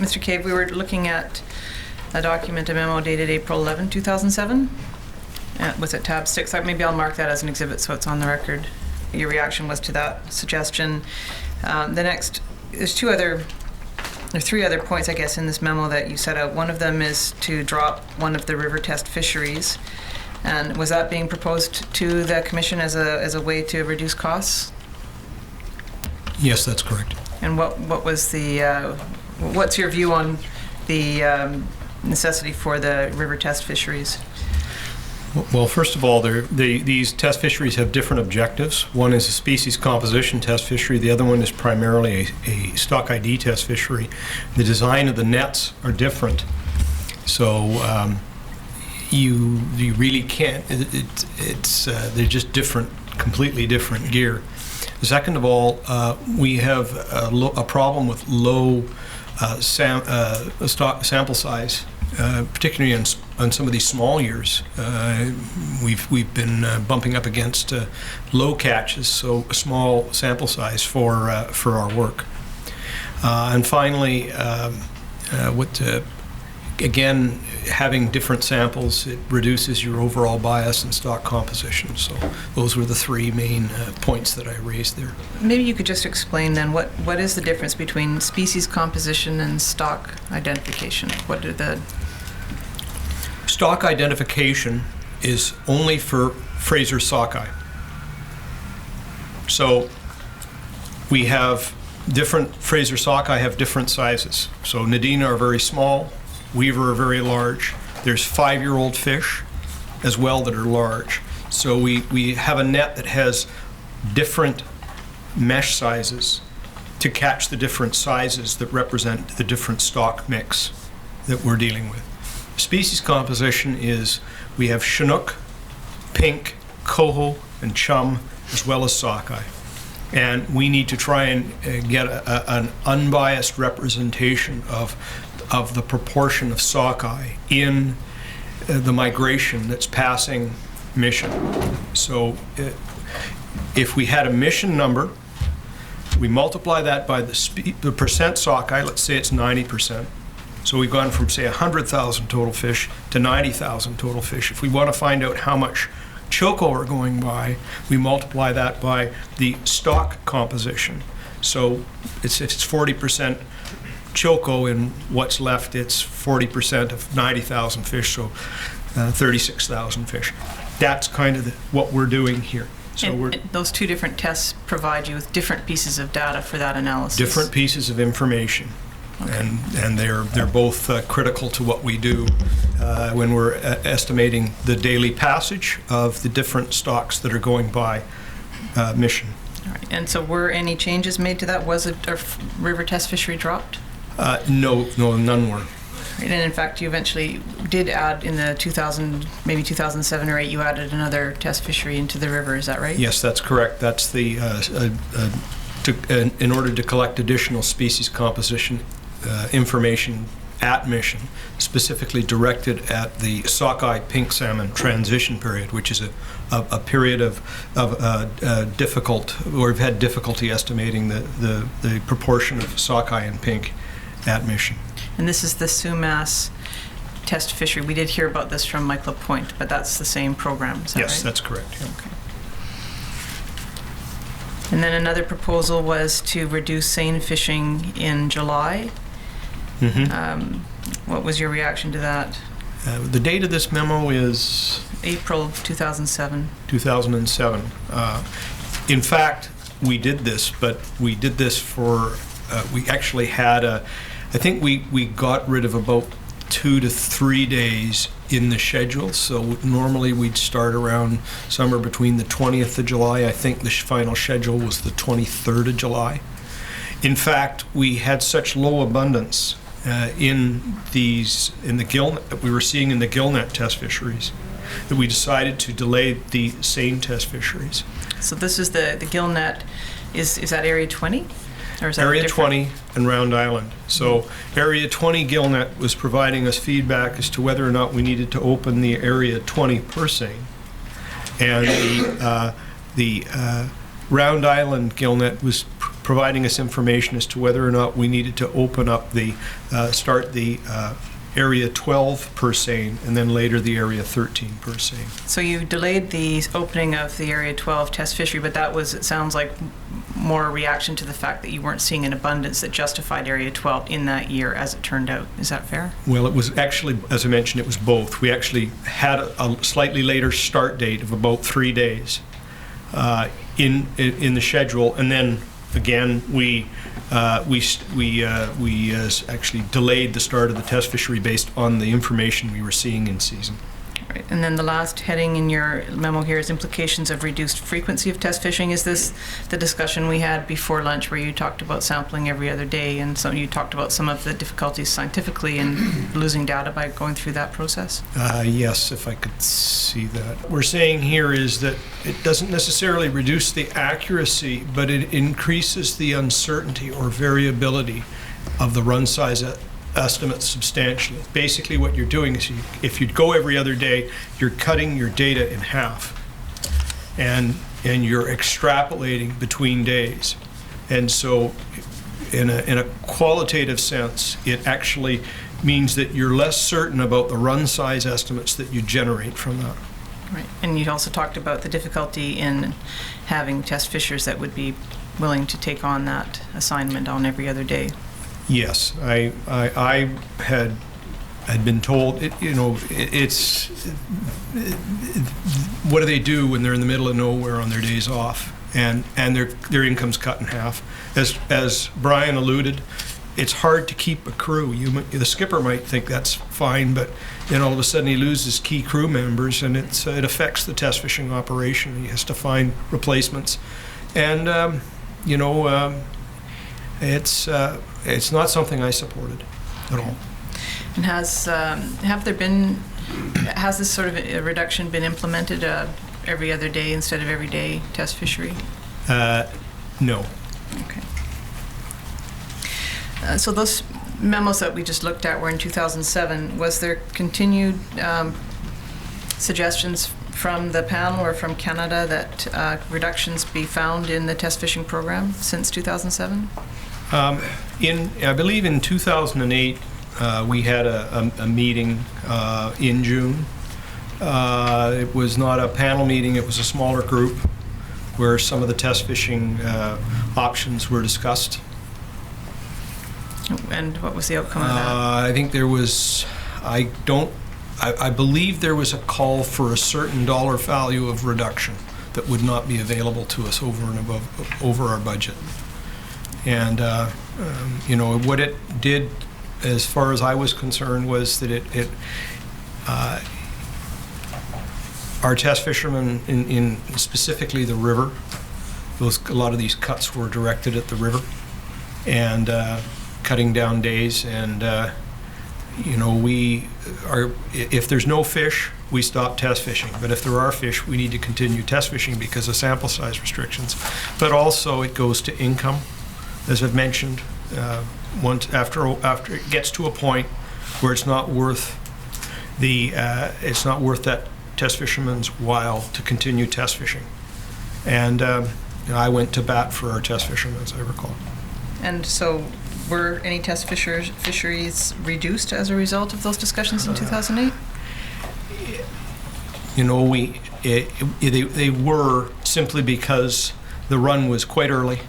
Mr. Cave, we were looking at a document, a memo dated April 11, 2007. Was it tab 6? Maybe I'll mark that as an exhibit so it's on the record. Your reaction was to that suggestion. The next, there's three other points, I guess, in this memo that you set out. One of them is to drop one of the river test fisheries. And was that being proposed to the commission as a way to reduce costs? Yes, that's correct. And what was the what's your view on the necessity for the river test fisheries? Well, first of all, these test fisheries have different objectives. One is a species composition test fishery. The other one is primarily a stock ID test fishery. The design of the nets are different. So you really can't, they're just different, completely different gear. Second of all, we have a problem with low sample size, particularly on some of these small years. We've been bumping up against low catches, so a small sample size for our work. And finally, again, having different samples, it reduces your overall bias and stock composition. So those were the three main points that I raised there. Maybe you could just explain then what is the difference between species composition and stock identification? What are the... Stock identification is only for Fraser sockeye. So we have different, Fraser sockeye have different sizes. So Nadina are very small, Weaver are very large. There's 5-year-old fish as well that are large. So we have a net that has different mesh sizes to catch the different sizes that represent the different stock mix that we're dealing with. Species composition is we have Chinook, pink, coho, and chum, as well as sockeye. And we need to try and get an unbiased representation of the proportion of sockeye in the migration that's passing mission. So if we had a mission number, we multiply that by the percent sockeye, let's say it's 90%. So we've gone from, say, 100,000 total fish to 90,000 total fish. If we want to find out how much choco are going by, we multiply that by the stock composition. So if it's 40% choco in what's left, it's 40% of 90,000 fish, so 36,000 fish. That's kind of what we're doing here. So and those two different tests provide you with different pieces of data for that analysis? Different pieces of information. Okay. And they're both critical to what we do when we're estimating the daily passage of the different stocks that are going by mission. All right. And so were any changes made to that? Was a river test fishery dropped? No, none were. Right. And in fact, you eventually did add in the 2007 or 2008, you added another test fishery into the river, is that right? Yes, that's correct. That's the in order to collect additional species composition information at mission, specifically directed at the sockeye pink salmon transition period, which is a period of difficult, where we've had difficulty estimating the proportion of sockeye and pink at mission. And this is the Sumas test fishery. We did hear about this from Mike LaPointe, but that's the same program, is that yes, right? That's correct. Yeah. Okay. And then another proposal was to reduce seine fishing in July. Mm-hmm. What was your reaction to that? The date of this memo is April 2007. 2007. In fact, we did this, but we did this for, we actually had I think we got rid of about 2 to 3 days in the schedule. So normally we'd start around somewhere between the 20th of July. I think the final schedule was the 23rd of July. In fact, we had such low abundance in the gillnet that we were seeing in the gillnet test fisheries that we decided to delay the seine test fisheries. So this is the gillnet, is that Area 20? Or is that Area 20 and Round Island. So Area 20 gillnet was providing us feedback as to whether or not we needed to open the Area 20 purse seine. And the Round Island gillnet was providing us information as to whether or not we needed to open up start the Area 12 per seine, and then later the Area 13 per seine. So you delayed the opening of the Area 12 test fishery, but that was, it sounds like, more a reaction to the fact that you weren't seeing an abundance that justified Area 12 in that year, as it turned out. Is that fair? Well, it was actually, as I mentioned, it was both. We actually had a slightly later start date of about 3 days in the schedule, and then again we actually delayed the start of the test fishery based on the information we were seeing in season. Right. And then the last heading in your memo here is implications of reduced frequency of test fishing. Is this the discussion we had before lunch where you talked about sampling every other day, and so you talked about some of the difficulties scientifically in losing data by going through that process? Yes, if I could see that. What we're saying here is that it doesn't necessarily reduce the accuracy, but it increases the uncertainty or variability of the run size estimates substantially. Basically what you're doing is if you'd go every other day, you're cutting your data in half, and you're extrapolating between days. And so in a qualitative sense, it actually means that you're less certain about the run size estimates that you generate from that. Right. And you also talked about the difficulty in having test fishers that would be willing to take on that assignment on every other day. Yes, I had been told, it's what do they do when they're in the middle of nowhere on their days off, and their income's cut in half. As Brian alluded, it's hard to keep a crew. The skipper might think that's fine, but then all of a sudden he loses key crew members, and it affects the test fishing operation. He has to find replacements, and it's not something I supported at all. And has this sort of a reduction been implemented, every other day instead of every day test fishery? No. Okay. So those memos that we just looked at were in 2007. Was there continued suggestions from the panel or from Canada that reductions be found in the test fishing program since 2007? I believe in 2008, we had a meeting in June. It was not a panel meeting, it was a smaller group where some of the test fishing options were discussed. And what was the outcome of that? I think there was, I believe there was a call for a certain dollar value of reduction that would not be available to us over our budget. And what it did, as far as I was concerned, was that our test fishermen in specifically the river, a lot of these cuts were directed at the river, and cutting down days, and if there's no fish, we stop test fishing. But if there are fish, we need to continue test fishing because of sample size restrictions. But also it goes to income, as I've mentioned. Once after it gets to a point where it's not worth that test fisherman's while to continue test fishing. And I went to bat for our test fishermen, as I recall. And so were any test fisheries reduced as a result of those discussions in 2008? They were, simply because the run was quite early,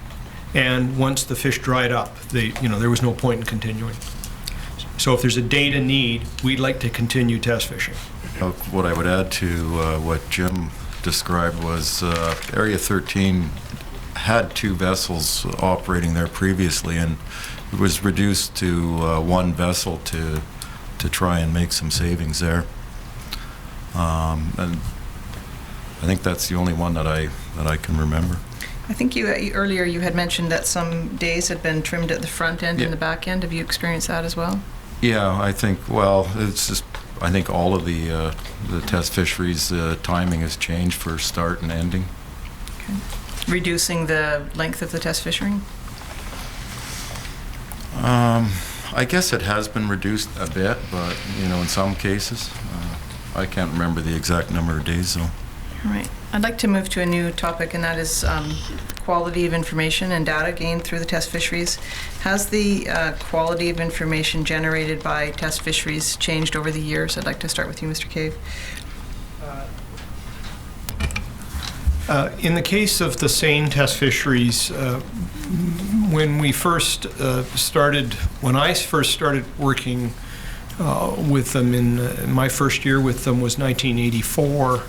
and once the fish dried up, there was no point in continuing. So if there's a data need, we'd like to continue test fishing. What I would add to what Jim described was Area 13 had 2 vessels operating there previously, and it was reduced to 1 vessel to try and make some savings there. And I think that's the only one that I can remember. I think earlier you had mentioned that some days had been trimmed at the front end and the back end. Have you experienced that as well? Yeah, I think all of the test fisheries timing has changed for start and ending. Okay. Reducing the length of the test fishing? I guess it has been reduced a bit, but in some cases, I can't remember the exact number of days though. All right. I'd like to move to a new topic, and that is quality of information and data gained through the test fisheries. Has the quality of information generated by test fisheries changed over the years? I'd like to start with you, Mr. Cave. In the case of the Seine test fisheries, when I first started working with them in my first year with them was 1984,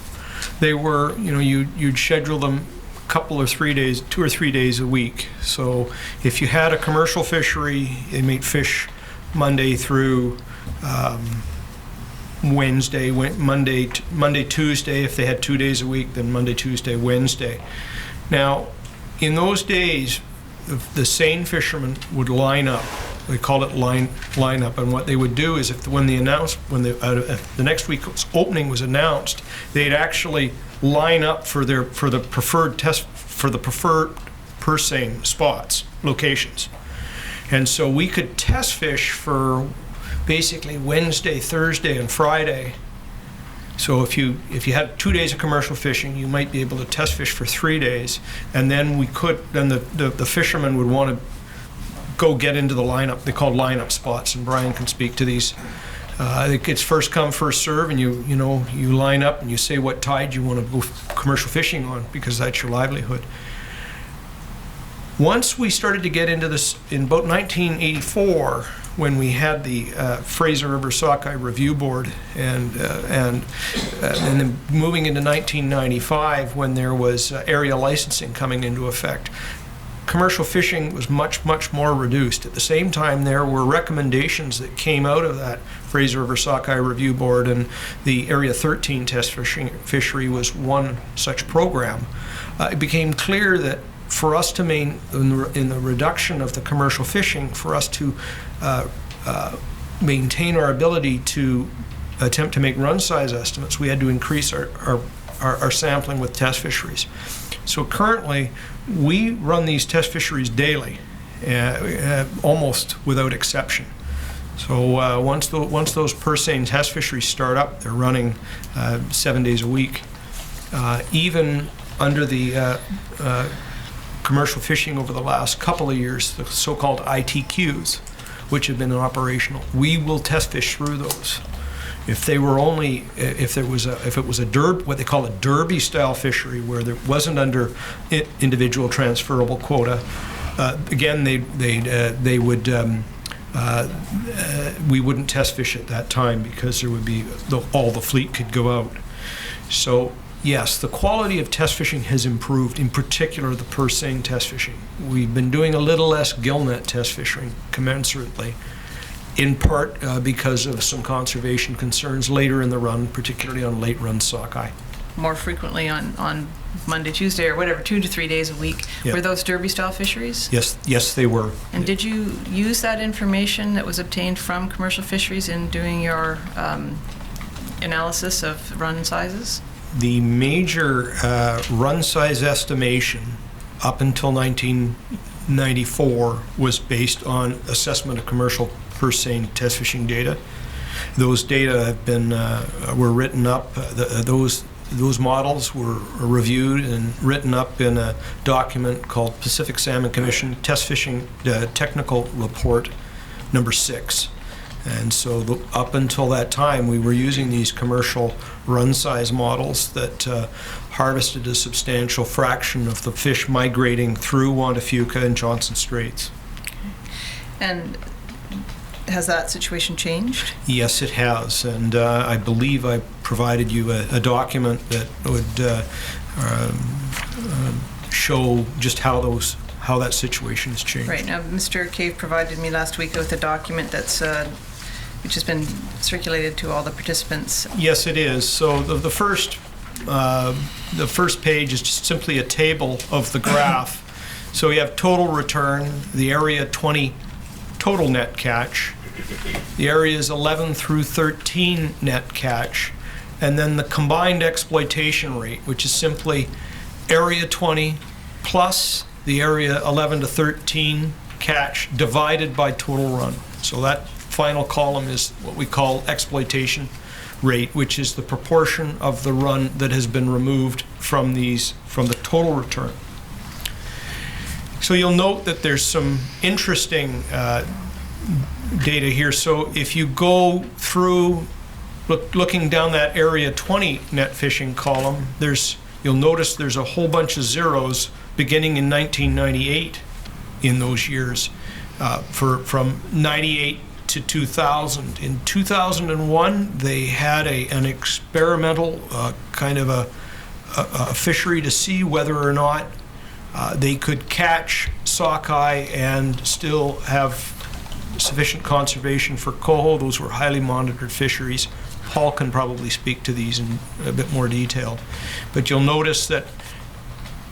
they were, you'd schedule them couple or 3 days, 2 or 3 days a week. So if you had a commercial fishery, they might fish Monday through Wednesday, Monday, Tuesday. If they had 2 days a week, then Monday, Tuesday, Wednesday. Now, in those days, the Seine fishermen would line up. They call it line up, and what they would do is, when the next week's opening was announced, they'd actually line up for the preferred purse seine spots, locations, and so we could test fish for basically Wednesday, Thursday, and Friday. So if you had 2 days of commercial fishing, you might be able to test fish for 3 days, and then the fishermen would want to go get into the lineup. They call lineup spots, and Brian can speak to these. It's first come, first serve, and you line up and you say what tide you want to go commercial fishing on, because that's your livelihood. Once we started to get into this in about 1984, when we had the Fraser River Sockeye Review Board, and then moving into 1995, when there was area licensing coming into effect, commercial fishing was much, much more reduced. At the same time, there were recommendations that came out of that Fraser River Sockeye Review Board, and the Area 13 test fishery was one such program. It became clear that for us to in the reduction of the commercial fishing, for us to maintain our ability to attempt to make run size estimates, we had to increase our sampling with test fisheries. So currently, we run these test fisheries daily, almost without exception. So once those purse seine test fisheries start up, they're running 7 days a week. Even under the commercial fishing over the last couple of years, the so-called ITQs, which have been operational, we will test fish through those. If it was what they call a derby style fishery, where there wasn't under individual transferable quota, again we wouldn't test fish at that time, because there would be all the fleet could go out. So yes, the quality of test fishing has improved, in particular the purse seine test fishing. We've been doing a little less gillnet test fishing commensurately, in part because of some conservation concerns later in the run, particularly on late run sockeye. More frequently on Monday, Tuesday, or whatever, 2 to 3 days a week. Yeah. Were those derby style fisheries? Yes, they were. And did you use that information that was obtained from commercial fisheries in doing your analysis of run sizes? The major run size estimation up until 1994 was based on assessment of commercial purse seine test fishing data. Those data have been were written up. Those models were reviewed and written up in a document called Pacific Salmon Commission Test Fishing Technical Report number 6. And so up until that time, we were using these commercial run size models that harvested a substantial fraction of the fish migrating through Juan de Fuca and Johnson Straits. And has that situation changed? Yes, it has, and I believe I provided you a document that would show just how that situation has changed. Right. Now, Mr. Cave provided me last week with a document that's which has been circulated to all the participants. Yes, it is. So the first page is just simply a table of the graph. So we have total return, the area 20 total net catch, the areas 11 through 13 net catch, and then the combined exploitation rate, which is simply area 20 plus the area 11 to 13 catch divided by total run. So that final column is what we call exploitation rate, which is the proportion of the run that has been removed from the total return. So you'll note that there's some interesting data here. So if you go through, looking down that Area 20 net fishing column, you'll notice there's a whole bunch of zeros beginning in 1998 in those years, from 98 to 2000. In 2001, they had an experimental kind of a fishery to see whether or not they could catch sockeye and still have sufficient conservation for coho. Those were highly monitored fisheries. Paul can probably speak to these in a bit more detail. But you'll notice that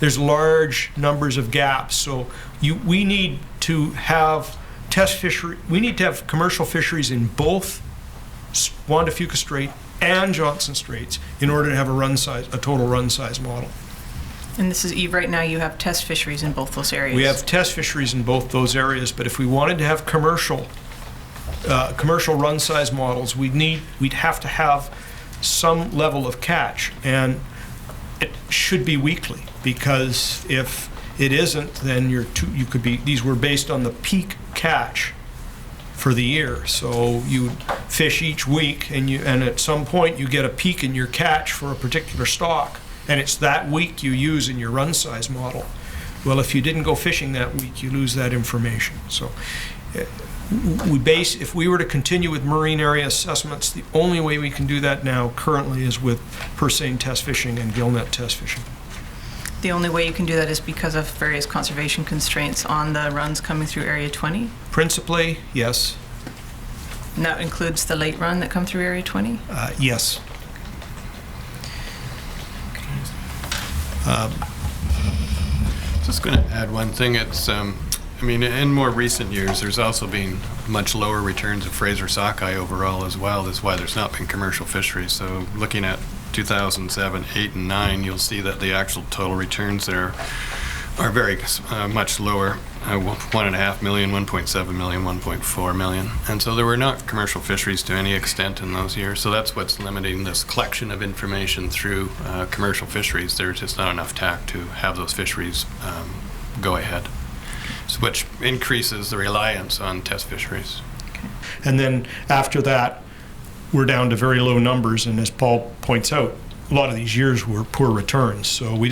there's large numbers of gaps. So we need to have we need to have commercial fisheries in both Juan de Fuca Strait and Johnson Straits in order to have a total run size model. And this is Eve. Right now, you have test fisheries in both those areas. We have test fisheries in both those areas, but if we wanted to have commercial run size models, we'd have to have some level of catch, and it should be weekly, because if it isn't, then these were based on the peak catch for the year. So you fish each week, and at some point you get a peak in your catch for a particular stock, and it's that week you use in your run size model. Well, if you didn't go fishing that week, you lose that information. So if we were to continue with marine area assessments, the only way we can do that now currently is with purse seine test fishing and gillnet test fishing. The only way you can do that is because of various conservation constraints on the runs coming through Area 20? Principally, yes. And that includes the late run that come through Area 20? Yes. Just going to add one thing. It's, I mean, in more recent years, there's also been much lower returns of Fraser sockeye overall as well. That's why there's not been commercial fisheries. So looking at 2007, 8, and 9, you'll see that the actual total returns there are very much lower. 1.5 million, 1.7 million, 1.4 million. And so there were not commercial fisheries to any extent in those years. So that's what's limiting this collection of information through commercial fisheries. There's just not enough TAC to have those fisheries go ahead, which increases the reliance on test fisheries. Okay. And then after that, we're down to very low numbers. And as Paul points out, a lot of these years were poor returns. So we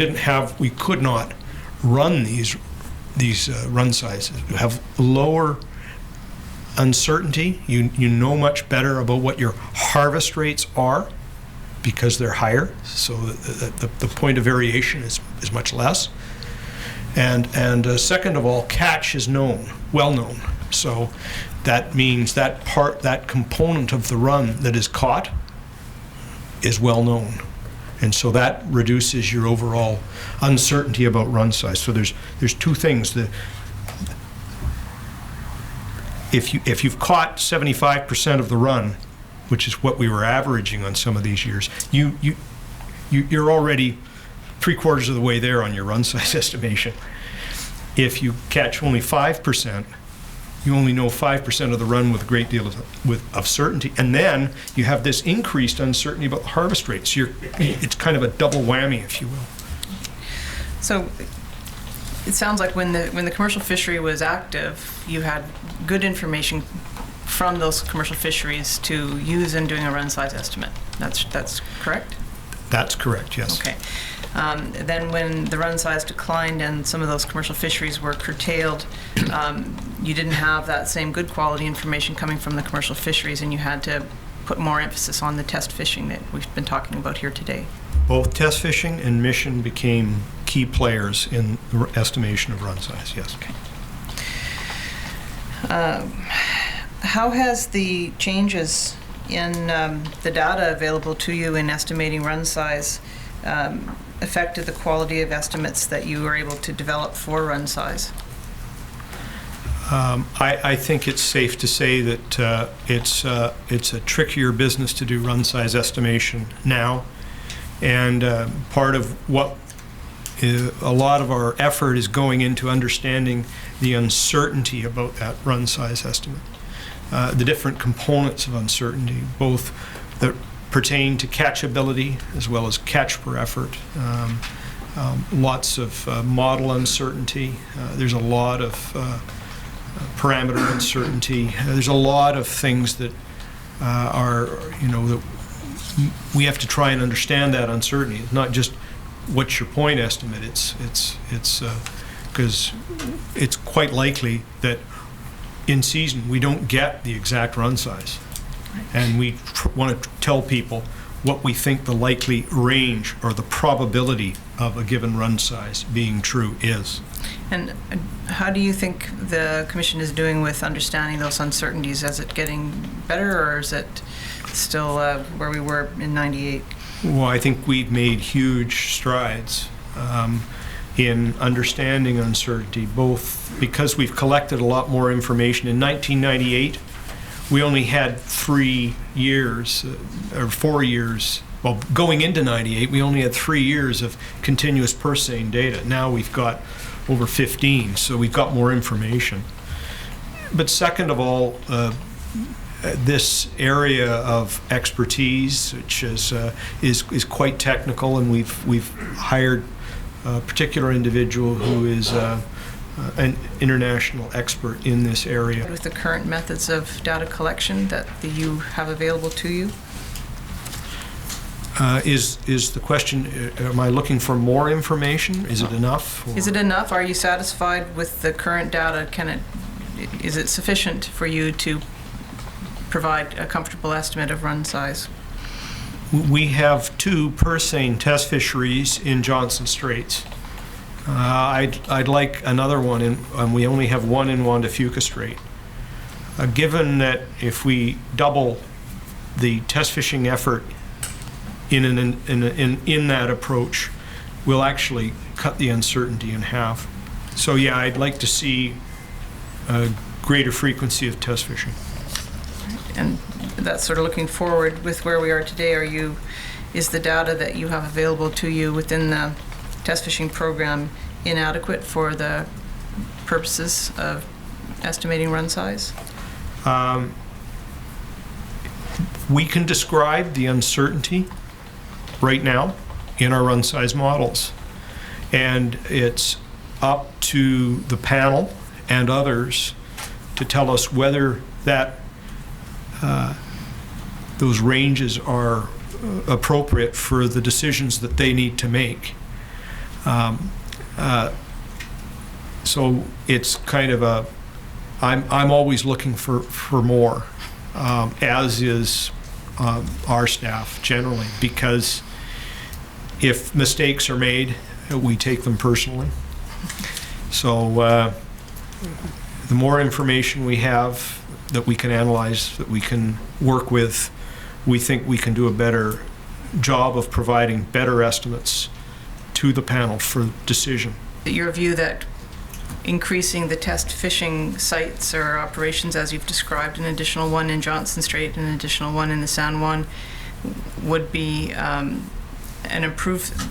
could not run these run sizes. You have lower uncertainty. You know much better about what your harvest rates are because they're higher. So the point of variation is much less. And second of all, catch is well known. So that means that component of the run that is caught is well known. And so that reduces your overall uncertainty about run size. So there's two things. If you've caught 75% of the run, which is what we were averaging on some of these years, you're already 3/4 of the way there on your run size estimation. If you catch only 5%, you only know 5% of the run with a great deal of certainty. And then you have this increased uncertainty about the harvest rates. It's kind of a double whammy, if you will. So it sounds like when the commercial fishery was active, you had good information from those commercial fisheries to use in doing a run size estimate. That's correct? That's correct, yes. Okay. Then when the run size declined and some of those commercial fisheries were curtailed, you didn't have that same good quality information coming from the commercial fisheries, and you had to put more emphasis on the test fishing that we've been talking about here today. Both test fishing and mission became key players in the estimation of run size, yes. Okay. How has the changes in the data available to you in estimating run size affected the quality of estimates that you were able to develop for run size? I think it's safe to say that it's a trickier business to do run size estimation now, and part of what a lot of our effort is going into understanding the uncertainty about that run size estimate, the different components of uncertainty, both that pertain to catchability as well as catch per effort, lots of model uncertainty. There's a lot of parameter uncertainty. There's a lot of things that that we have to try and understand that uncertainty. It's not just what's your point estimate. It's because it's quite likely that in season we don't get the exact run size, and we want to tell people what we think the likely range or the probability of a given run size being true is. And how do you think the Commission is doing with understanding those uncertainties? Is it getting better, or is it still where we were in '98? Well, I think we've made huge strides in understanding uncertainty, both because we've collected a lot more information. In 1998, we only had 3 years, or 4 years, well, going into '98, we only had 3 years of continuous purse seine data. Now we've got over 15, so we've got more information. But second of all, this area of expertise, which is quite technical, and we've hired a particular individual who is an international expert in this area. With the current methods of data collection that you have available to you? Is the question, am I looking for more information? Is it enough? Is it enough? Are you satisfied with the current data? Is it sufficient for you to provide a comfortable estimate of run size? We have 2 purse seine test fisheries in Johnson Straits. I'd like another one, and we only have one in Juan de Fuca Strait. Given that if we double the test fishing effort in that approach, we'll actually cut the uncertainty in half. So yeah, I'd like to see a greater frequency of test fishing. And that's sort of looking forward with where we are today. Is the data that you have available to you within the test fishing program inadequate for the purposes of estimating run size? We can describe the uncertainty right now in our run size models, and it's up to the panel and others to tell us whether those ranges are appropriate for the decisions that they need to make. So it's kind of I'm always looking for more, as is our staff generally, because if mistakes are made, we take them personally. So the more information we have that we can analyze, that we can work with, we think we can do a better job of providing better estimates to the panel for decision. Your view that increasing the test fishing sites or operations, as you've described, an additional one in Johnson Strait and an additional one in the San Juan, would be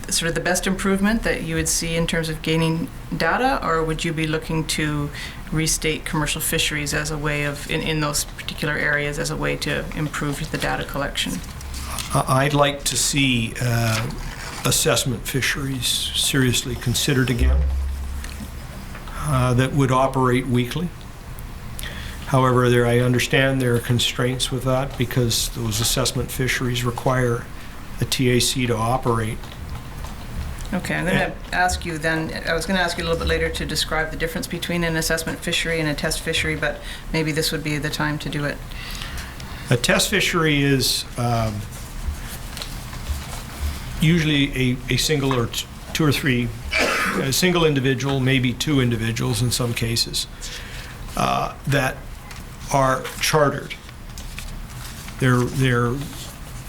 sort of the best improvement that you would see in terms of gaining data, or would you be looking to restate commercial fisheries as a way of, in those particular areas, as a way to improve the data collection? I'd like to see assessment fisheries seriously considered again, that would operate weekly. However, I understand there are constraints with that because those assessment fisheries require a TAC to operate. Okay, I'm going to ask you then, I was going to ask you a little bit later to describe the difference between an assessment fishery and a test fishery, but maybe this would be the time to do it. A test fishery is usually a single or 2 or 3, a single individual, maybe 2 individuals in some cases, that are chartered.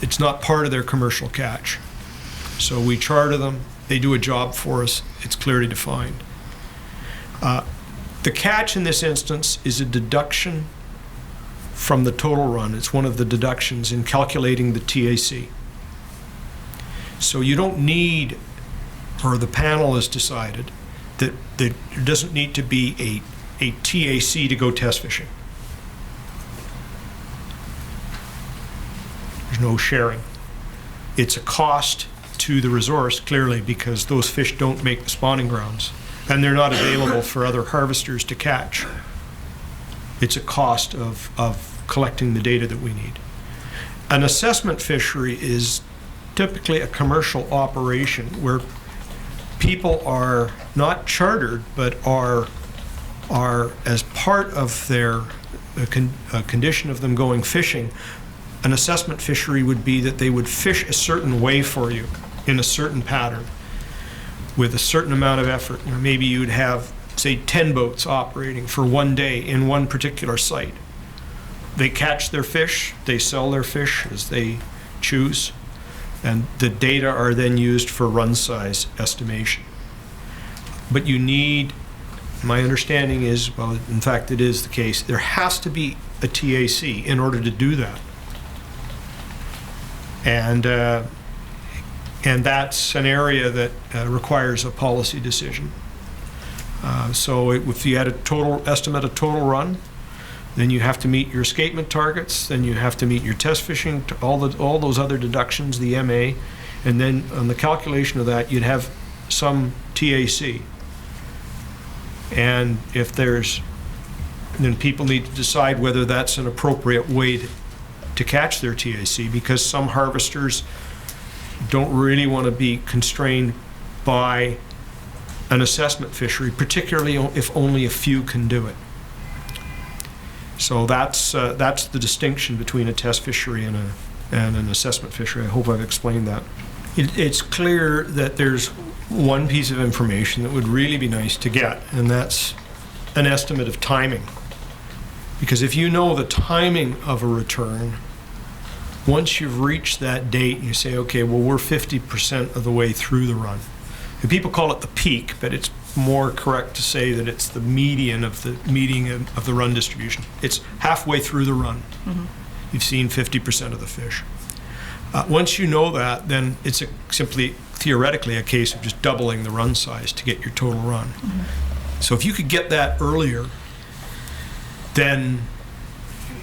It's not part of their commercial catch. So we charter them, they do a job for us, it's clearly defined. The catch in this instance is a deduction from the total run. It's one of the deductions in calculating the TAC. So you don't need, or the panel has decided, that there doesn't need to be a TAC to go test fishing. There's no sharing. It's a cost to the resource, clearly, because those fish don't make the spawning grounds, and they're not available for other harvesters to catch. It's a cost of collecting the data that we need. An assessment fishery is typically a commercial operation where people are not chartered, but are as part of their condition of them going fishing. An assessment fishery would be that they would fish a certain way for you in a certain pattern with a certain amount of effort. Maybe you'd have, say, 10 boats operating for one day in one particular site. They catch their fish, they sell their fish as they choose, and the data are then used for run size estimation. But you need, my understanding is, well, in fact it is the case, there has to be a TAC in order to do that. And that's an area that requires a policy decision. So if you had a total estimate of total run, then you have to meet your escapement targets, then you have to meet your test fishing, all those other deductions, the MA, and then on the calculation of that, you'd have some TAC. And if then people need to decide whether that's an appropriate way to catch their TAC, because some harvesters don't really want to be constrained by an assessment fishery, particularly if only a few can do it. So that's the distinction between a test fishery and an assessment fishery. I hope I've explained that. It's clear that there's one piece of information that would really be nice to get, and that's an estimate of timing. Because if you know the timing of a return, once you've reached that date, you say, okay, well, we're 50% of the way through the run. And people call it the peak, but it's more correct to say that it's the median of the run distribution. It's halfway through the run. Mm-hmm. You've seen 50% of the fish. Once you know that, then it's simply theoretically a case of just doubling the run size to get your total run. Mm-hmm. So if you could get that earlier, then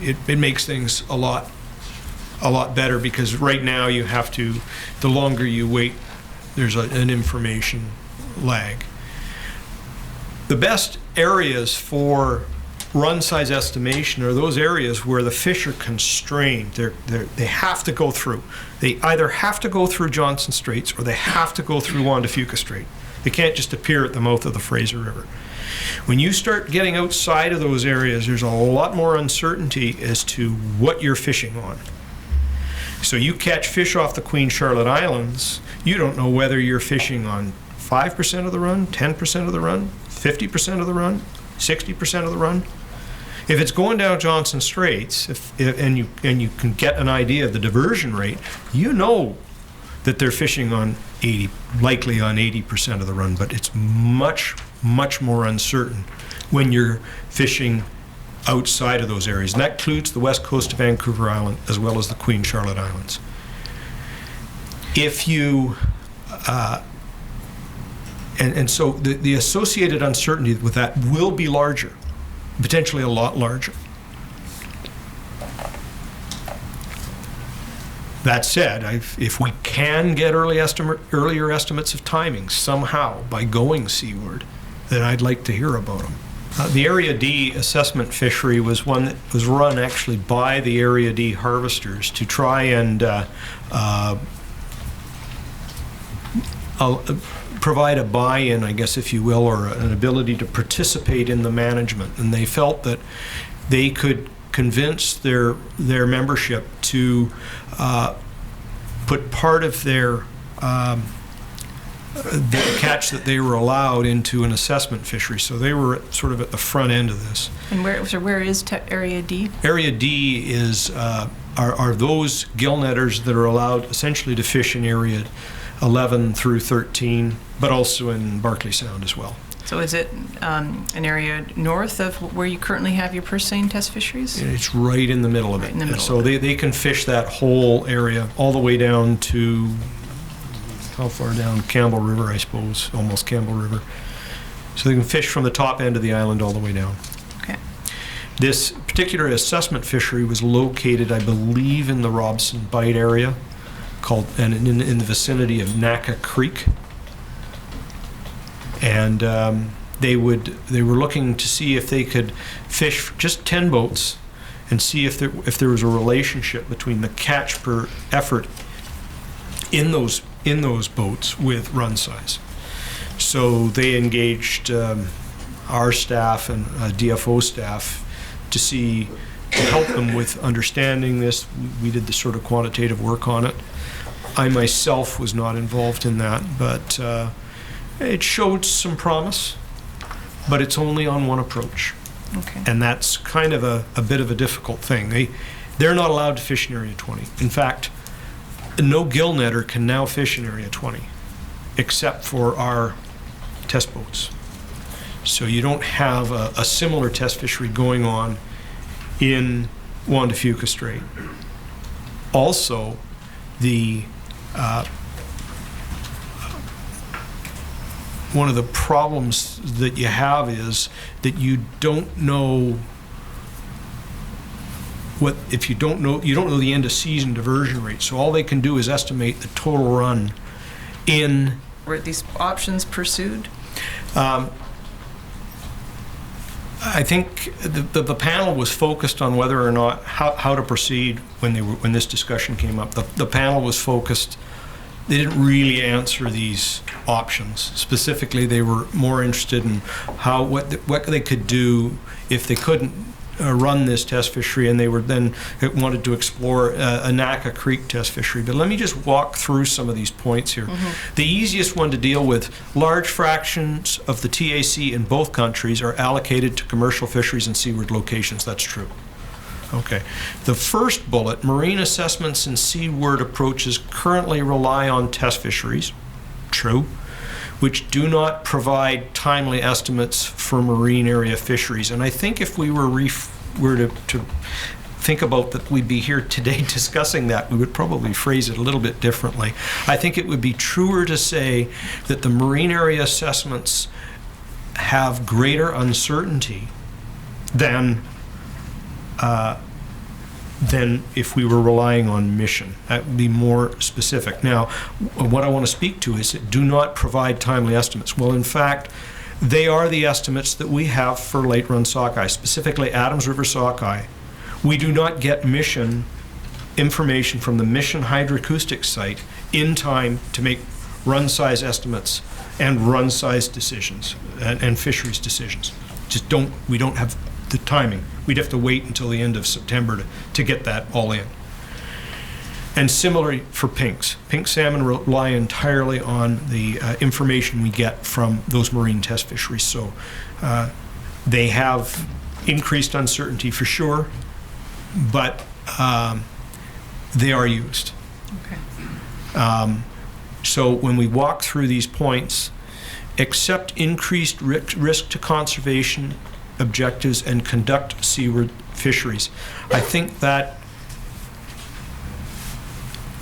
it makes things a lot better, because right now you have to, the longer you wait, there's an information lag. The best areas for run size estimation are those areas where the fish are constrained. They have to go through. They either have to go through Johnson Straits or they have to go through Juan de Fuca Strait. They can't just appear at the mouth of the Fraser River. When you start getting outside of those areas, there's a lot more uncertainty as to what you're fishing on. So you catch fish off the Queen Charlotte Islands, you don't know whether you're fishing on 5% of the run, 10% of the run, 50% of the run, 60% of the run. If it's going down Johnson Straits, and you can get an idea of the diversion rate, you know that they're fishing on likely on 80% of the run, but it's much, much more uncertain when you're fishing outside of those areas. And that includes the west coast of Vancouver Island as well as the Queen Charlotte Islands. If you, and so the associated uncertainty with that will be larger, potentially a lot larger. That said, if we can get earlier estimates of timing somehow by going seaward, then I'd like to hear about them. The Area D assessment fishery was one that was run actually by the Area D harvesters to try and provide a buy-in, I guess, if you will, or an ability to participate in the management. And they felt that they could convince their membership to put part of their the catch that they were allowed into an assessment fishery. So they were sort of at the front end of this. And where is Area D? Area D is are those gill netters that are allowed essentially to fish in Area 11 through 13, but also in Barkley Sound as well. So is it an area north of where you currently have your purse seine test fisheries? It's right in the middle of it. In the middle so of it. they can fish that whole area all the way down to, how far down? Campbell River, I suppose, almost Campbell River. So they can fish from the top end of the island all the way down. Okay. This particular assessment fishery was located, I believe, in the Robson Bight area, and in the vicinity of Naka Creek. And they were looking to see if they could fish just 10 boats and see if there was a relationship between the catch per effort in those boats with run size. So they engaged our staff and DFO staff to help them with understanding this. We did the sort of quantitative work on it. I myself was not involved in that, but it showed some promise, but it's only on one approach. Okay. And that's kind of a bit of a difficult thing. They're not allowed to fish in Area 20. In fact, no gill netter can now fish in Area 20, except for our test boats. So you don't have a similar test fishery going on in Juan de Fuca Strait. Also, one of the problems that you have is that you don't know you don't know the end of season diversion rate. So all they can do is estimate the total run in. Were these options pursued? I think the panel was focused on whether or not how to proceed when this discussion came up. The panel was focused. They didn't really answer these options. Specifically, they were more interested in what they could do if they couldn't run this test fishery, and they wanted to explore a Naka Creek test fishery. But let me just walk through some of these points here. Mm-hmm. The easiest one to deal with: large fractions of the TAC in both countries are allocated to commercial fisheries and seaward locations. That's true. Okay. The first bullet: marine assessments and seaward approaches currently rely on test fisheries. True. Which do not provide timely estimates for marine area fisheries. And I think if we were to think about that, we'd be here today discussing that, we would probably phrase it a little bit differently. I think it would be truer to say that the marine area assessments have greater uncertainty than if we were relying on mission. That would be more specific. Now, what I want to speak to is that do not provide timely estimates. Well, in fact, they are the estimates that we have for late run sockeye, specifically Adams River sockeye. We do not get mission information from the Mission hydroacoustic site in time to make run size estimates and run size decisions and fisheries decisions. We don't have the timing. We'd have to wait until the end of September to get that all in. And similarly for pinks. Pink salmon rely entirely on the information we get from those marine test fisheries. So they have increased uncertainty for sure, but they are used. Okay. So when we walk through these points, accept increased risk to conservation objectives and conduct seaward fisheries. I think that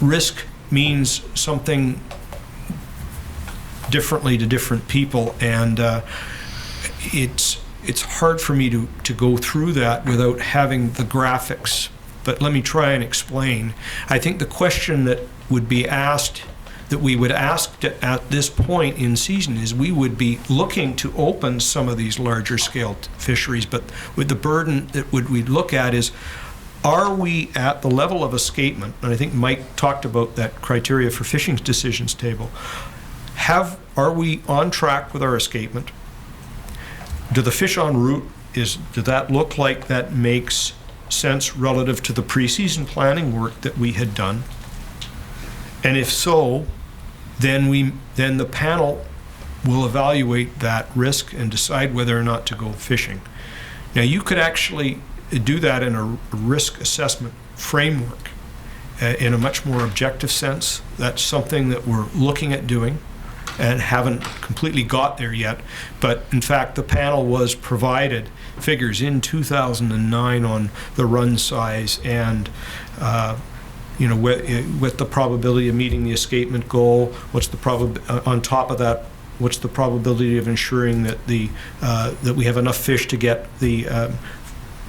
risk means something differently to different people, and it's hard for me to go through that without having the graphics, but let me try and explain. I think the question that would be asked, that we would ask at this point in season, is we would be looking to open some of these larger scale fisheries, but with the burden that we'd look at is, are we at the level of escapement? And I think Mike talked about that criteria for fishing decisions table. Are we on track with our escapement? Do the fish en route, does that look like that makes sense relative to the pre-season planning work that we had done? And if so, then the panel will evaluate that risk and decide whether or not to go fishing. Now, you could actually do that in a risk assessment framework in a much more objective sense. That's something that we're looking at doing and haven't completely got there yet. But in fact, the panel was provided figures in 2009 on the run size and with the probability of meeting the escapement goal, on top of that, what's the probability of ensuring that that we have enough fish to get the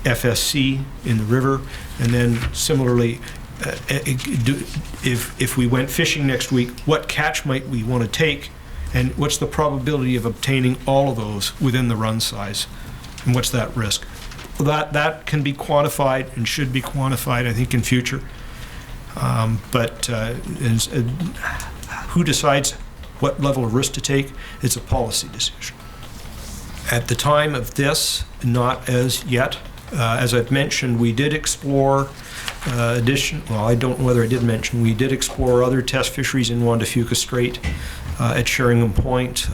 FSC in the river, and then similarly, if we went fishing next week, what catch might we want to take, and what's the probability of obtaining all of those within the run size, and what's that risk? That can be quantified and should be quantified, I think, in future. Who decides what level of risk to take? It's a policy decision. At the time of this, not as yet. As I've mentioned, we did explore I don't know whether I did mention, we did explore other test fisheries in Juan de Fuca Strait at Sheringham Point,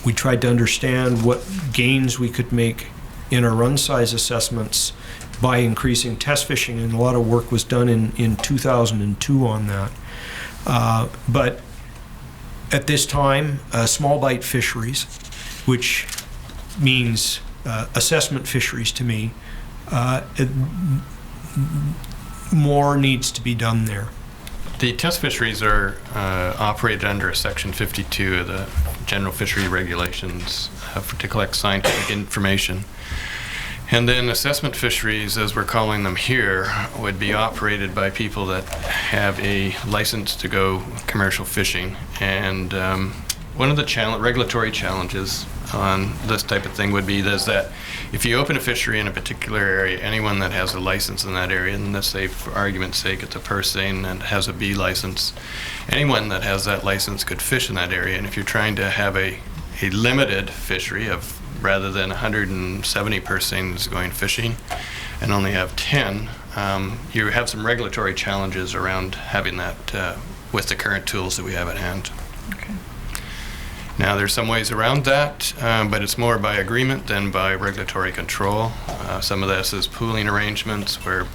we tried to understand what gains we could make in our run size assessments by increasing test fishing, and a lot of work was done in 2002 on that. But at this time, small bite fisheries, which means assessment fisheries to me, more needs to be done there. The test fisheries are operated under Section 52 of the General Fishery Regulations to collect scientific information. And then assessment fisheries, as we're calling them here, would be operated by people that have a license to go commercial fishing. And one of the regulatory challenges on this type of thing would be is that if you open a fishery in a particular area, anyone that has a license in that area, and let's say for argument's sake it's a purse seine and has a B license, anyone that has that license could fish in that area. And if you're trying to have a limited fishery of rather than 170 purse seines going fishing and only have 10, you have some regulatory challenges around having that with the current tools that we have at hand. Okay. Now, there's some ways around that, but it's more by agreement than by regulatory control. Some of this is pooling arrangements where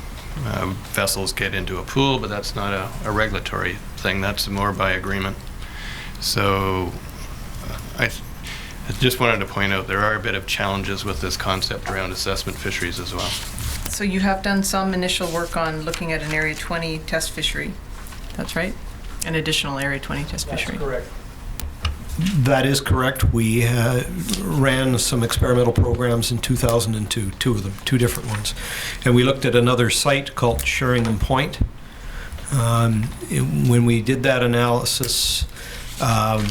vessels get into a pool, but that's not a regulatory thing. That's more by agreement. So I just wanted to point out there are a bit of challenges with this concept around assessment fisheries as well. So you have done some initial work on looking at an Area 20 test fishery. That's right? An additional Area 20 test fishery. That's correct. That is correct. We ran some experimental programs in 2002, two of them, two different ones. And we looked at another site called Sheringham Point. When we did that analysis, I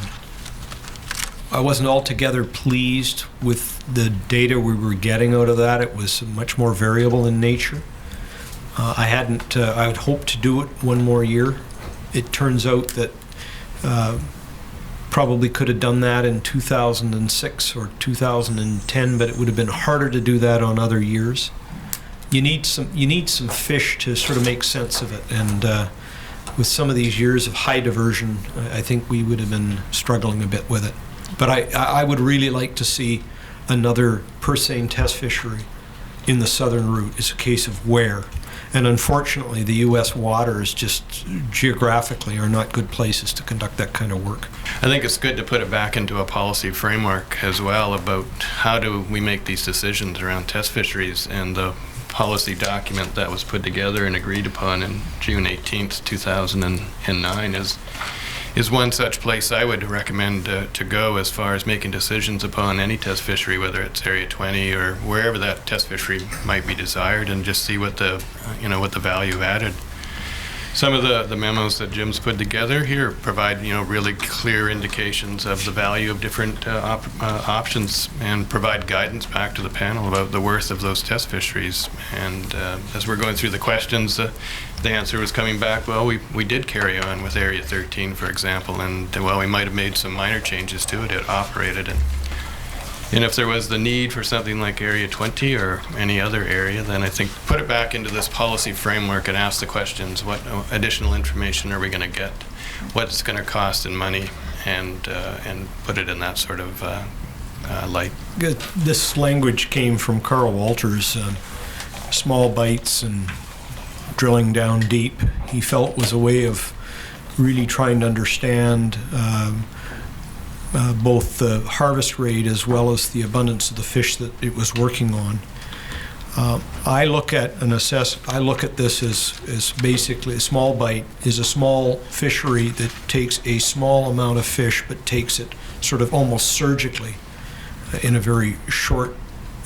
wasn't altogether pleased with the data we were getting out of that. It was much more variable in nature. I had hoped to do it one more year. It turns out that probably could have done that in 2006 or 2010, but it would have been harder to do that on other years. You need some fish to sort of make sense of it, and with some of these years of high diversion, I think we would have been struggling a bit with it. But I would really like to see another purse seine test fishery in the southern route. It's a case of where. And unfortunately, the U.S. waters just geographically are not good places to conduct that kind of work. I think it's good to put it back into a policy framework as well about how do we make these decisions around test fisheries, and the policy document that was put together and agreed upon in June 18th, 2009 is one such place I would recommend to go as far as making decisions upon any test fishery, whether it's Area 20 or wherever that test fishery might be desired, and just see what the value added. Some of the memos that Jim's put together here provide really clear indications of the value of different options, and provide guidance back to the panel about the worth of those test fisheries. And as we're going through the questions, the answer was coming back, well, we did carry on with Area 13, for example, and well, we might have made some minor changes to it. It operated, and if there was the need for something like Area 20 or any other area, then I think put it back into this policy framework and ask the questions: what additional information are we going to get? What's going to cost in money? And put it in that sort of light. This language came from Carl Walters, small bites and drilling down deep. He felt was a way of really trying to understand both the harvest rate as well as the abundance of the fish that it was working on. I look at this as basically a small bite is a small fishery that takes a small amount of fish but takes it sort of almost surgically in a very short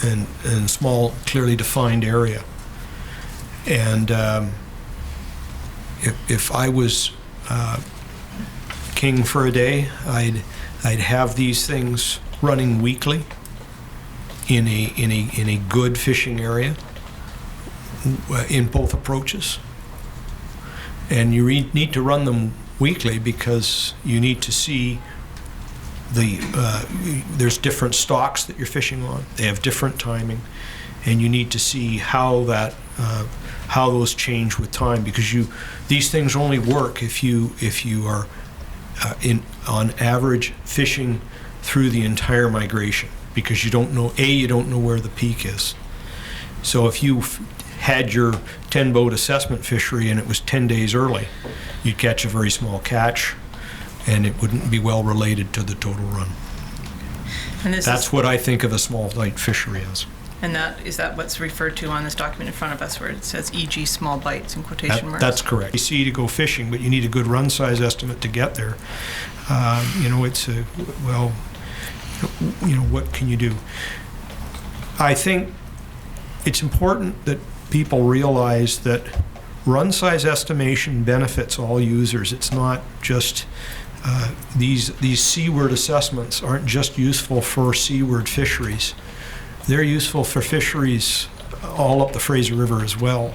and small, clearly defined area. And if I was king for a day, I'd have these things running weekly in a good fishing area in both approaches. And you need to run them weekly because you need to see there's different stocks that you're fishing on. They have different timing, and you need to see how those change with time, because these things only work if you are on average fishing through the entire migration, because you don't know where the peak is. So if you had your 10-boat assessment fishery and it was 10 days early, you'd catch a very small catch, and it wouldn't be well related to the total run. And That's what I think of a small bite fishery as. And is that what's referred to on this document in front of us, where it says e.g. small bites in quotation marks? That's correct. You see to go fishing, but you need a good run size estimate to get there. What can you do? I think it's important that people realize that run size estimation benefits all users. It's not just these seaward assessments aren't just useful for seaward fisheries. They're useful for fisheries all up the Fraser River as well.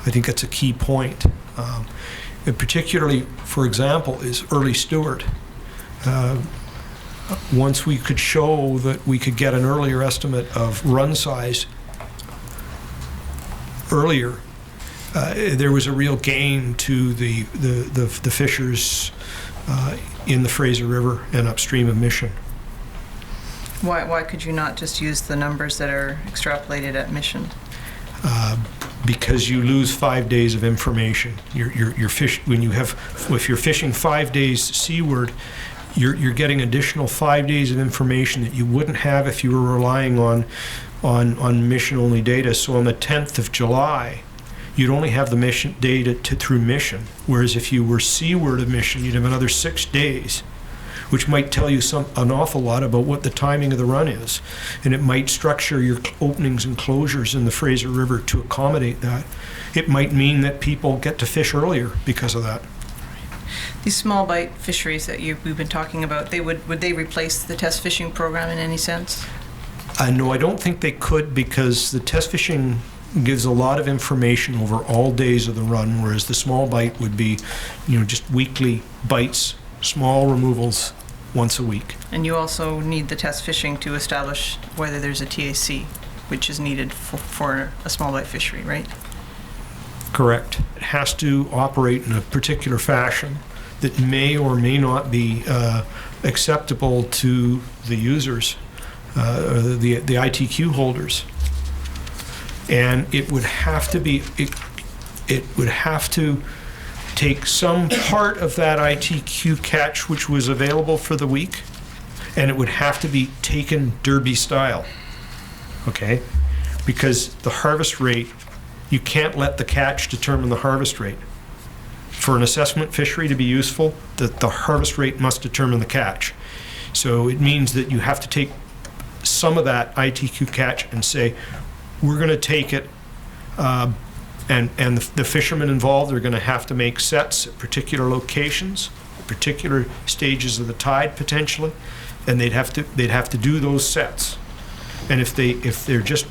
I think that's a key point. And particularly, for example, is early Stewart. Once we could show that we could get an earlier estimate of run size earlier, there was a real gain to the fishers in the Fraser River and upstream of Mission. Why could you not just use the numbers that are extrapolated at Mission? Because you lose 5 days of information. If you're fishing 5 days seaward, you're getting additional 5 days of information that you wouldn't have if you were relying on Mission-only data. So on the 10th of July, you'd only have the Mission data through Mission, whereas if you were seaward of Mission, you'd have another 6 days, which might tell you an awful lot about what the timing of the run is. And it might structure your openings and closures in the Fraser River to accommodate that. It might mean that people get to fish earlier because of that. These small bite fisheries that we've been talking about, would they replace the test fishing program in any sense? No, I don't think they could, because the test fishing gives a lot of information over all days of the run, whereas the small bite would be, just weekly bites, small removals once a week. And you also need the test fishing to establish whether there's a TAC, which is needed for a small bite fishery, right? Correct. It has to operate in a particular fashion that may or may not be acceptable to the users, or the ITQ holders. And it would have to be, it would have to take some part of that ITQ catch which was available for the week, and it would have to be taken Derby style, okay? Because the harvest rate, you can't let the catch determine the harvest rate. For an assessment fishery to be useful, the harvest rate must determine the catch. So it means that you have to take some of that ITQ catch and say, we're going to take it, and the fishermen involved are going to have to make sets at particular locations, particular stages of the tide potentially, and they'd have to do those sets. And if they're just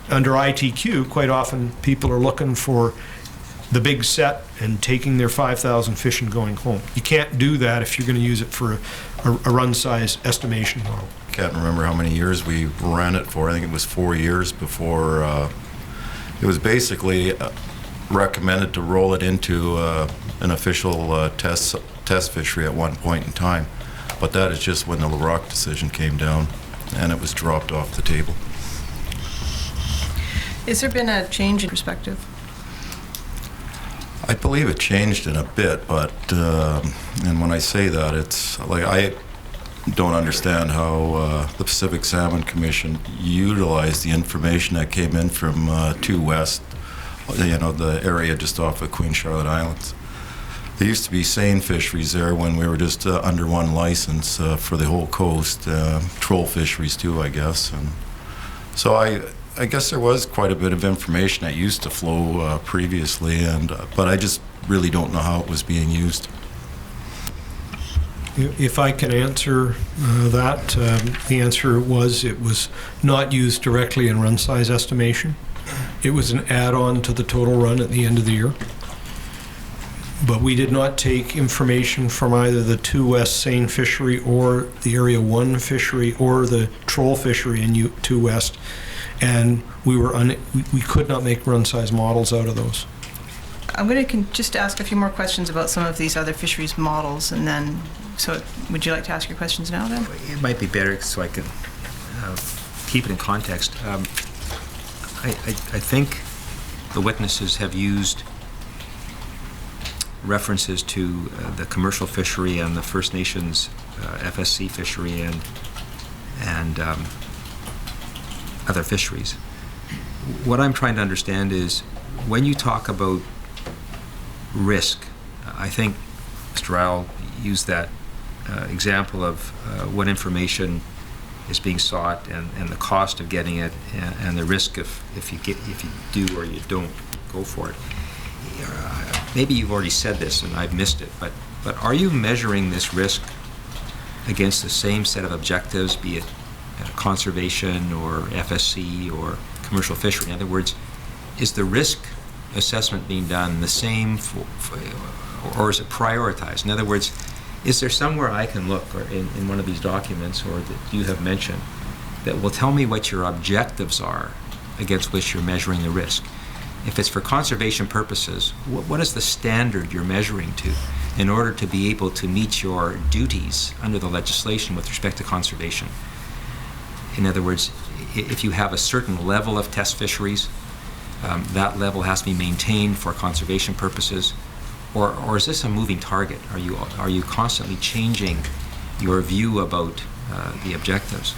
under ITQ, quite often people are looking for the big set and taking their 5,000 fish and going home. You can't do that if you're going to use it for a run size estimation model. Can't remember how many years we ran it for. I think it was 4 years before it was basically recommended to roll it into an official test fishery at one point in time. But that is just when the LaRocque decision came down and it was dropped off the table. Has there been a change in perspective? I believe it changed in a bit, but and when I say that, it's like I don't understand how the Pacific Salmon Commission utilized the information that came in from 2 West, the area just off of Queen Charlotte Islands. There used to be seine fisheries there when we were just under one license for the whole coast, troll fisheries too, I guess. And so I guess there was quite a bit of information that used to flow previously, but I just really don't know how it was being used. If I can answer that, the answer was it was not used directly in run size estimation. It was an add-on to the total run at the end of the year. But we did not take information from either the 2 West seine fishery or the Area 1 fishery or the troll fishery in 2 West, and we could not make run size models out of those. I'm going to just ask a few more questions about some of these other fisheries models, and then, so would you like to ask your questions now then? It might be better so I can keep it in context. I think the witnesses have used references to the commercial fishery and the First Nations FSC fishery and other fisheries. What I'm trying to understand is when you talk about risk, I think Mr. Ryle used that example of what information is being sought and the cost of getting it and the risk if you do or you don't go for it. Maybe you've already said this and I've missed it, but are you measuring this risk against the same set of objectives, be it conservation or FSC or commercial fishery? In other words, is the risk assessment being done the same or is it prioritized? In other words, is there somewhere I can look or in one of these documents or that you have mentioned that will tell me what your objectives are against which you're measuring the risk? If it's for conservation purposes, what is the standard you're measuring to in order to be able to meet your duties under the legislation with respect to conservation? In other words, if you have a certain level of test fisheries, that level has to be maintained for conservation purposes, or is this a moving target? Are you constantly changing your view about the objectives?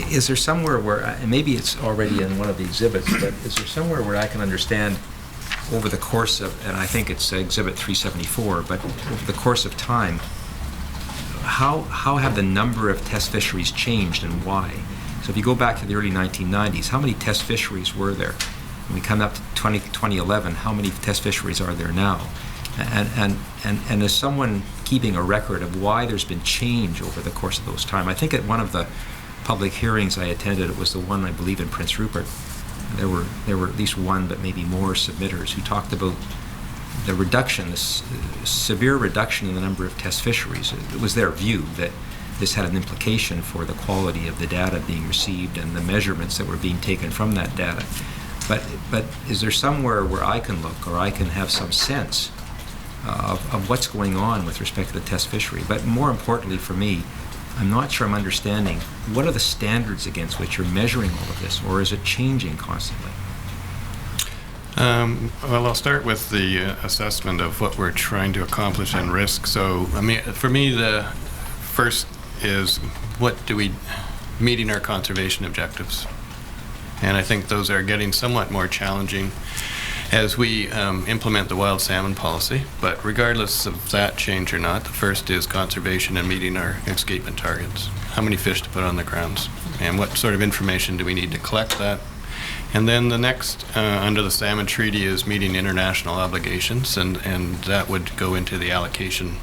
Is there somewhere where, and maybe it's already in one of the exhibits, but is there somewhere where I can understand over the course of, and I think it's Exhibit 374, but over the course of time, how have the number of test fisheries changed and why? So if you go back to the early 1990s, how many test fisheries were there? When we come up to 2011, how many test fisheries are there now? And as someone keeping a record of why there's been change over the course of those time, I think at one of the public hearings I attended, it was the one I believe in Prince Rupert, there were at least one but maybe more submitters who talked about the reduction, this severe reduction in the number of test fisheries. It was their view that this had an implication for the quality of the data being received and the measurements that were being taken from that data. But is there somewhere where I can look or I can have some sense of what's going on with respect to the test fishery? But more importantly for me, I'm not sure I'm understanding what are the standards against which you're measuring all of this, or is it changing constantly? Well, I'll start with the assessment of what we're trying to accomplish in risk. So, I mean, for me, the first is meeting our conservation objectives. And I think those are getting somewhat more challenging as we implement the wild salmon policy. But regardless of that change or not, the first is conservation and meeting our escapement targets. How many fish to put on the grounds? And what sort of information do we need to collect that? And then the next, under the Salmon Treaty, is meeting international obligations, and that would go into the allocation.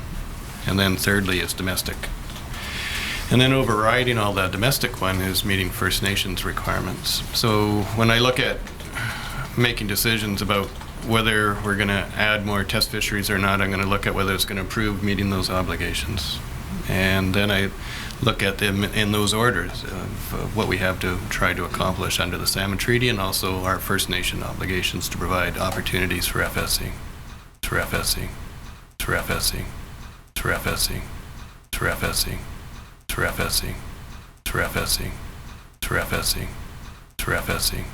And then thirdly is domestic. And then overriding all that domestic one is meeting First Nations requirements. So when I look at making decisions about whether we're going to add more test fisheries or not, I'm going to look at whether it's going to improve meeting those obligations. And then I look at them in those orders of what we have to try to accomplish under the Salmon Treaty and also our First Nation obligations to provide opportunities for FSC, for FSC, for FSC, for FSC, for FSC, for FSC, for FSC, for FSC, for FSC.